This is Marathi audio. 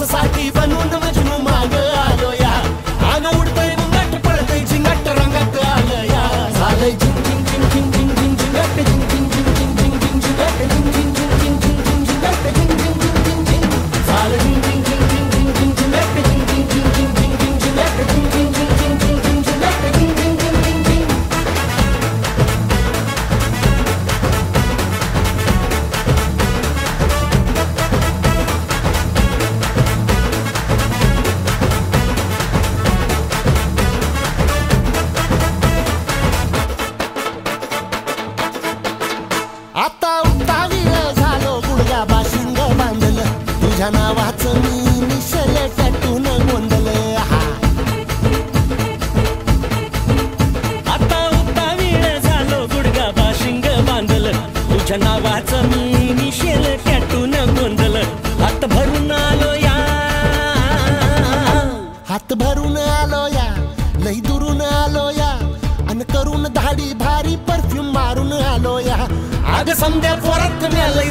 साठी बनून मजनू माग आलो या आग उडतय मुंगट पळतय झिंगट रंगात आलं या झालंय झिंग झिंग झिंग झिंग झिंग झिंग झिंगट झिंग झिंग झिंग झिंग झिंग झिंग झिंगट झिंग झिंग झिंग झिंग झिंग झिंग झिंगट झिंग झिंग झिंग झिंग झिंग झालं झिंग झिंग झिंग झिंग झिंग झिंग झिंगट झिंग झिंग झिंग झिंग झिंग झिंग झिंगट झिंग झिंग झिंग झिंग झिंग झिंग झिंग झिंगट झिंग झिंग झिंग झिंग झिंग आता उतावीळ झालो गुडघा बाशिंग बांधलं तुझ्या नावाचं मी निशल टॅटून गोंधलं आता उतावीळ झालो गुडघा बाशिंग बांधलं तुझ्या नावाचं मी निशेल टॅटून गोंधलं हात भरून आलो या हात भरून आलो या लई दुरून आलो या अन करून धाडी भारी परफ्यूम मारून आलो या आग समद्या पोरात लई